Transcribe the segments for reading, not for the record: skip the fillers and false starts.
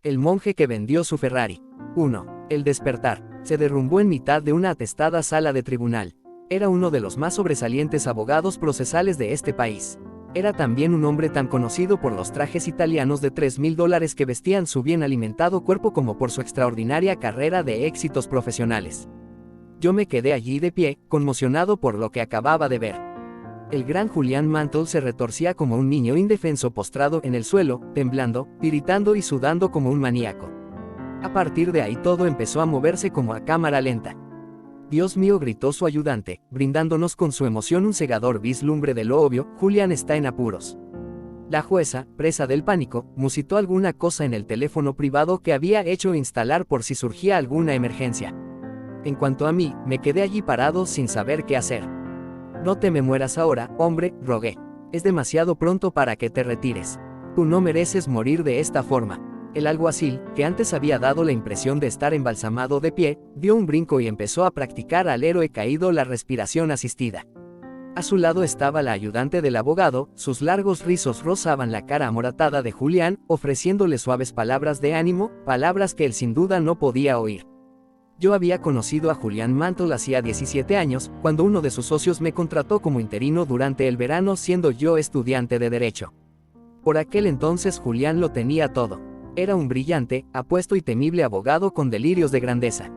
El monje que vendió su Ferrari. 1. El despertar. Se derrumbó en mitad de una atestada sala de tribunal. Era uno de los más sobresalientes abogados procesales de este país. Era también un hombre tan conocido por los trajes italianos de $3,000 que vestían su bien alimentado cuerpo como por su extraordinaria carrera de éxitos profesionales. Yo me quedé allí de pie, conmocionado por lo que acababa de ver. El gran Julian Mantle se retorcía como un niño indefenso postrado en el suelo, temblando, tiritando y sudando como un maníaco. A partir de ahí todo empezó a moverse como a cámara lenta. «Dios mío», gritó su ayudante, brindándonos con su emoción un cegador vislumbre de lo obvio: «Julian está en apuros». La jueza, presa del pánico, musitó alguna cosa en el teléfono privado que había hecho instalar por si surgía alguna emergencia. En cuanto a mí, me quedé allí parado sin saber qué hacer. «No te me mueras ahora, hombre», rogué. «Es demasiado pronto para que te retires. Tú no mereces morir de esta forma». El alguacil, que antes había dado la impresión de estar embalsamado de pie, dio un brinco y empezó a practicar al héroe caído la respiración asistida. A su lado estaba la ayudante del abogado, sus largos rizos rozaban la cara amoratada de Julián, ofreciéndole suaves palabras de ánimo, palabras que él sin duda no podía oír. Yo había conocido a Julian Mantle hacía 17 años, cuando uno de sus socios me contrató como interino durante el verano siendo yo estudiante de Derecho. Por aquel entonces Julián lo tenía todo. Era un brillante, apuesto y temible abogado con delirios de grandeza.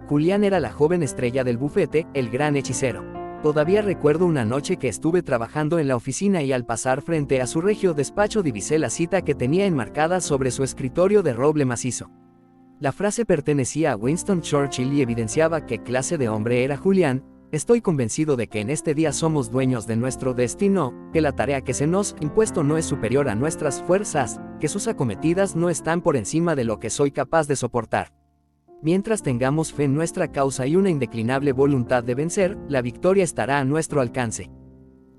Julián era la joven estrella del bufete, el gran hechicero. Todavía recuerdo una noche que estuve trabajando en la oficina y al pasar frente a su regio despacho divisé la cita que tenía enmarcada sobre su escritorio de roble macizo. La frase pertenecía a Winston Churchill y evidenciaba qué clase de hombre era Julián: «Estoy convencido de que en este día somos dueños de nuestro destino, que la tarea que se nos ha impuesto no es superior a nuestras fuerzas, que sus acometidas no están por encima de lo que soy capaz de soportar. Mientras tengamos fe en nuestra causa y una indeclinable voluntad de vencer, la victoria estará a nuestro alcance».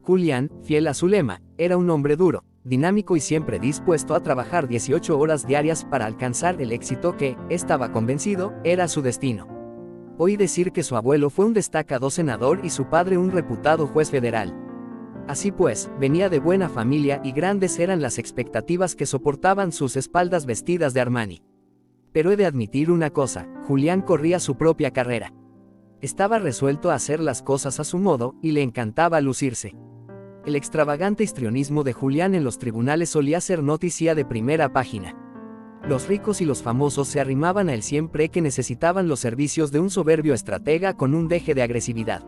Julián, fiel a su lema, era un hombre duro, dinámico y siempre dispuesto a trabajar 18 horas diarias para alcanzar el éxito que, estaba convencido, era su destino. Oí decir que su abuelo fue un destacado senador y su padre un reputado juez federal. Así pues, venía de buena familia y grandes eran las expectativas que soportaban sus espaldas vestidas de Armani. Pero he de admitir una cosa: Julián corría su propia carrera. Estaba resuelto a hacer las cosas a su modo, y le encantaba lucirse. El extravagante histrionismo de Julián en los tribunales solía ser noticia de primera página. Los ricos y los famosos se arrimaban a él siempre que necesitaban los servicios de un soberbio estratega con un deje de agresividad.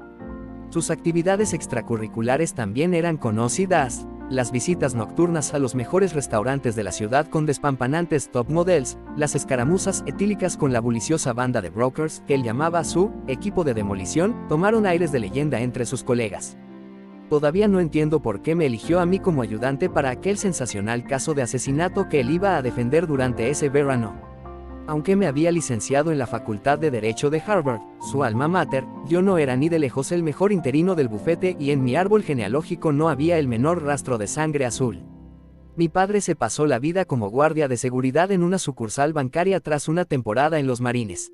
Sus actividades extracurriculares también eran conocidas: las visitas nocturnas a los mejores restaurantes de la ciudad con despampanantes top models, las escaramuzas etílicas con la bulliciosa banda de brokers que él llamaba su equipo de demolición, tomaron aires de leyenda entre sus colegas. Todavía no entiendo por qué me eligió a mí como ayudante para aquel sensacional caso de asesinato que él iba a defender durante ese verano. Aunque me había licenciado en la Facultad de Derecho de Harvard, su alma mater, yo no era ni de lejos el mejor interino del bufete y en mi árbol genealógico no había el menor rastro de sangre azul. Mi padre se pasó la vida como guardia de seguridad en una sucursal bancaria tras una temporada en los Marines.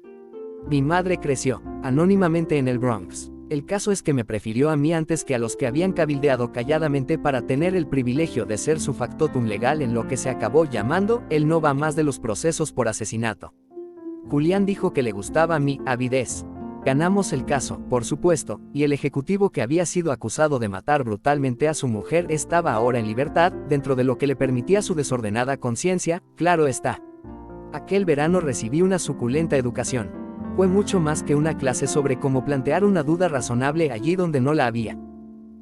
Mi madre creció, anónimamente en el Bronx. El caso es que me prefirió a mí antes que a los que habían cabildeado calladamente para tener el privilegio de ser su factotum legal en lo que se acabó llamando el no va más de los procesos por asesinato. Julián dijo que le gustaba mi avidez. Ganamos el caso, por supuesto, y el ejecutivo que había sido acusado de matar brutalmente a su mujer estaba ahora en libertad, dentro de lo que le permitía su desordenada conciencia, claro está. Aquel verano recibí una suculenta educación. Fue mucho más que una clase sobre cómo plantear una duda razonable allí donde no la había.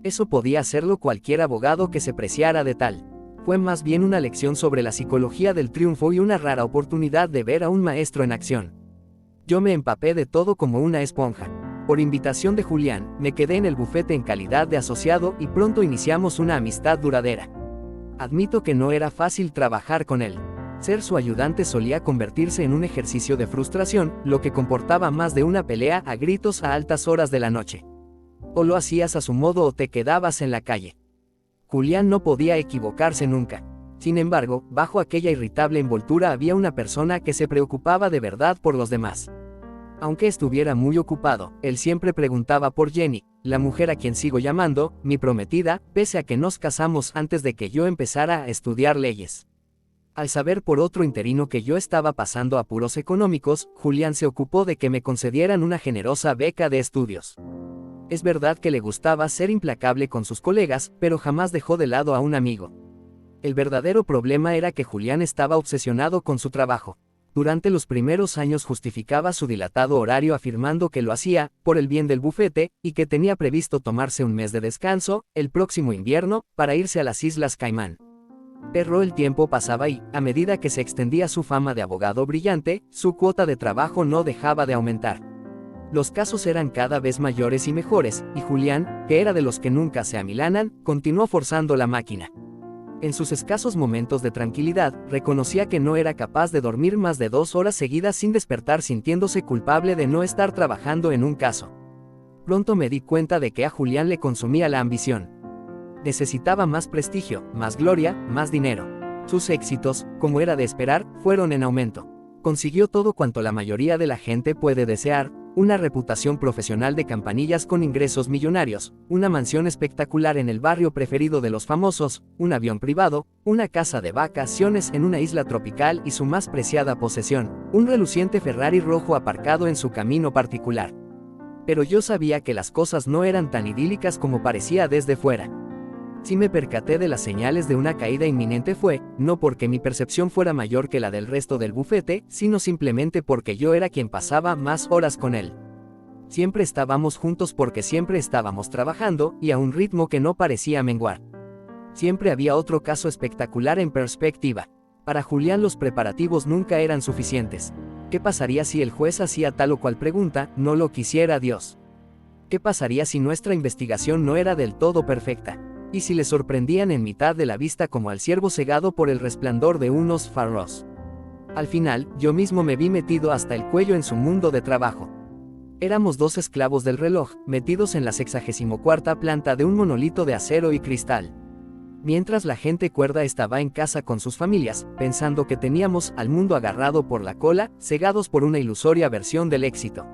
Eso podía hacerlo cualquier abogado que se preciara de tal. Fue más bien una lección sobre la psicología del triunfo y una rara oportunidad de ver a un maestro en acción. Yo me empapé de todo como una esponja. Por invitación de Julián, me quedé en el bufete en calidad de asociado y pronto iniciamos una amistad duradera. Admito que no era fácil trabajar con él. Ser su ayudante solía convertirse en un ejercicio de frustración, lo que comportaba más de una pelea a gritos a altas horas de la noche. O lo hacías a su modo o te quedabas en la calle. Julián no podía equivocarse nunca. Sin embargo, bajo aquella irritable envoltura había una persona que se preocupaba de verdad por los demás. Aunque estuviera muy ocupado, él siempre preguntaba por Jenny, la mujer a quien sigo llamando mi prometida, pese a que nos casamos antes de que yo empezara a estudiar leyes. Al saber por otro interino que yo estaba pasando apuros económicos, Julián se ocupó de que me concedieran una generosa beca de estudios. Es verdad que le gustaba ser implacable con sus colegas, pero jamás dejó de lado a un amigo. El verdadero problema era que Julián estaba obsesionado con su trabajo. Durante los primeros años justificaba su dilatado horario afirmando que lo hacía por el bien del bufete, y que tenía previsto tomarse un mes de descanso, el próximo invierno, para irse a las Islas Caimán. Pero el tiempo pasaba y, a medida que se extendía su fama de abogado brillante, su cuota de trabajo no dejaba de aumentar. Los casos eran cada vez mayores y mejores, y Julián, que era de los que nunca se amilanan, continuó forzando la máquina. En sus escasos momentos de tranquilidad, reconocía que no era capaz de dormir más de 2 horas seguidas sin despertar sintiéndose culpable de no estar trabajando en un caso. Pronto me di cuenta de que a Julián le consumía la ambición. Necesitaba más prestigio, más gloria, más dinero. Sus éxitos, como era de esperar, fueron en aumento. Consiguió todo cuanto la mayoría de la gente puede desear: una reputación profesional de campanillas con ingresos millonarios, una mansión espectacular en el barrio preferido de los famosos, un avión privado, una casa de vacaciones en una isla tropical y su más preciada posesión, un reluciente Ferrari rojo aparcado en su camino particular. Pero yo sabía que las cosas no eran tan idílicas como parecía desde fuera. Si me percaté de las señales de una caída inminente fue, no porque mi percepción fuera mayor que la del resto del bufete, sino simplemente porque yo era quien pasaba más horas con él. Siempre estábamos juntos porque siempre estábamos trabajando, y a un ritmo que no parecía menguar. Siempre había otro caso espectacular en perspectiva. Para Julián los preparativos nunca eran suficientes. ¿Qué pasaría si el juez hacía tal o cual pregunta, no lo quisiera Dios? ¿Qué pasaría si nuestra investigación no era del todo perfecta? ¿Y si le sorprendían en mitad de la vista como al ciervo cegado por el resplandor de unos faros? Al final, yo mismo me vi metido hasta el cuello en su mundo de trabajo. Éramos 2 esclavos del reloj, metidos en la 64ª planta de un monolito de acero y cristal. Mientras la gente cuerda estaba en casa con sus familias, pensando que teníamos al mundo agarrado por la cola, cegados por una ilusoria versión del éxito.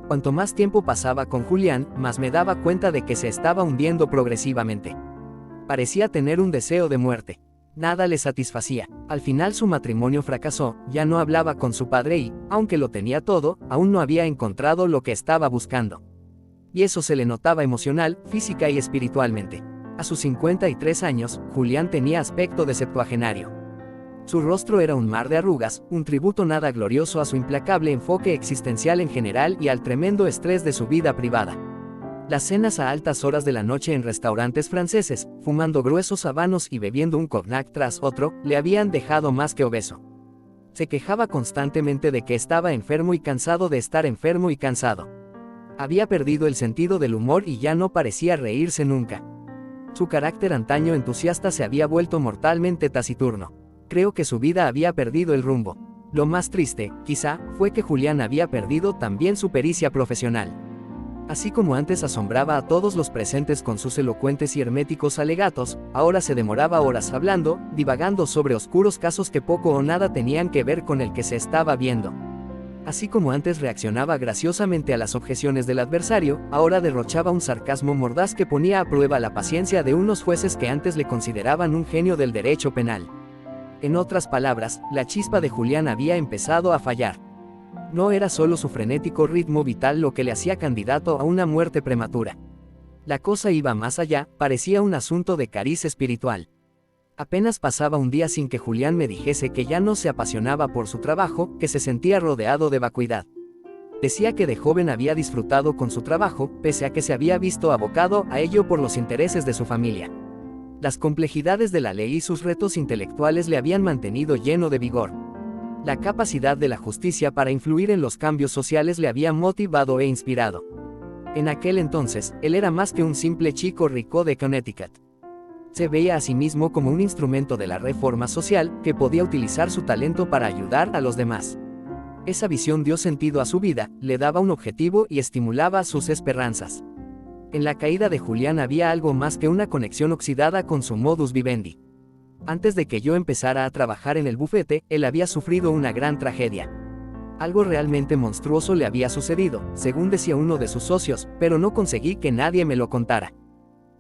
Cuanto más tiempo pasaba con Julián, más me daba cuenta de que se estaba hundiendo progresivamente. Parecía tener un deseo de muerte. Nada le satisfacía. Al final su matrimonio fracasó, ya no hablaba con su padre y, aunque lo tenía todo, aún no había encontrado lo que estaba buscando. Y eso se le notaba emocional, física y espiritualmente. A sus 53 años, Julián tenía aspecto de septuagenario. Su rostro era un mar de arrugas, un tributo nada glorioso a su implacable enfoque existencial en general y al tremendo estrés de su vida privada. Las cenas a altas horas de la noche en restaurantes franceses, fumando gruesos habanos y bebiendo un cognac tras otro, le habían dejado más que obeso. Se quejaba constantemente de que estaba enfermo y cansado de estar enfermo y cansado. Había perdido el sentido del humor y ya no parecía reírse nunca. Su carácter antaño entusiasta se había vuelto mortalmente taciturno. Creo que su vida había perdido el rumbo. Lo más triste, quizá, fue que Julián había perdido también su pericia profesional. Así como antes asombraba a todos los presentes con sus elocuentes y herméticos alegatos, ahora se demoraba horas hablando, divagando sobre oscuros casos que poco o nada tenían que ver con el que se estaba viendo. Así como antes reaccionaba graciosamente a las objeciones del adversario, ahora derrochaba un sarcasmo mordaz que ponía a prueba la paciencia de unos jueces que antes le consideraban un genio del derecho penal. En otras palabras, la chispa de Julián había empezado a fallar. No era solo su frenético ritmo vital lo que le hacía candidato a una muerte prematura. La cosa iba más allá, parecía un asunto de cariz espiritual. Apenas pasaba un día sin que Julián me dijese que ya no se apasionaba por su trabajo, que se sentía rodeado de vacuidad. Decía que de joven había disfrutado con su trabajo, pese a que se había visto abocado a ello por los intereses de su familia. Las complejidades de la ley y sus retos intelectuales le habían mantenido lleno de vigor. La capacidad de la justicia para influir en los cambios sociales le había motivado e inspirado. En aquel entonces, él era más que un simple chico rico de Connecticut. Se veía a sí mismo como un instrumento de la reforma social, que podía utilizar su talento para ayudar a los demás. Esa visión dio sentido a su vida, le daba un objetivo y estimulaba sus esperanzas. En la caída de Julián había algo más que una conexión oxidada con su modus vivendi. Antes de que yo empezara a trabajar en el bufete, él había sufrido una gran tragedia. Algo realmente monstruoso le había sucedido, según decía uno de sus socios, pero no conseguí que nadie me lo contara.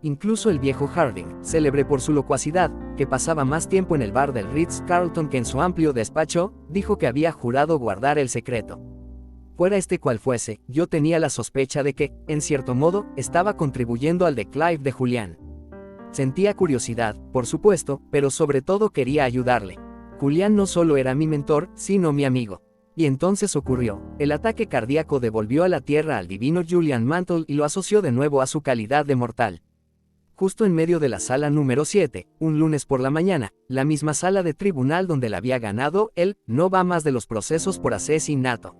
Incluso el viejo Harding, célebre por su locuacidad, que pasaba más tiempo en el bar del Ritz-Carlton que en su amplio despacho, dijo que había jurado guardar el secreto. Fuera este cual fuese, yo tenía la sospecha de que, en cierto modo, estaba contribuyendo al declive de Julián. Sentía curiosidad, por supuesto, pero sobre todo quería ayudarle. Julián no solo era mi mentor, sino mi amigo. Y entonces ocurrió, el ataque cardíaco devolvió a la tierra al divino Julian Mantle y lo asoció de nuevo a su calidad de mortal. Justo en medio de la sala número 7, un lunes por la mañana, la misma sala de tribunal donde la había ganado él, no va más de los procesos por asesinato.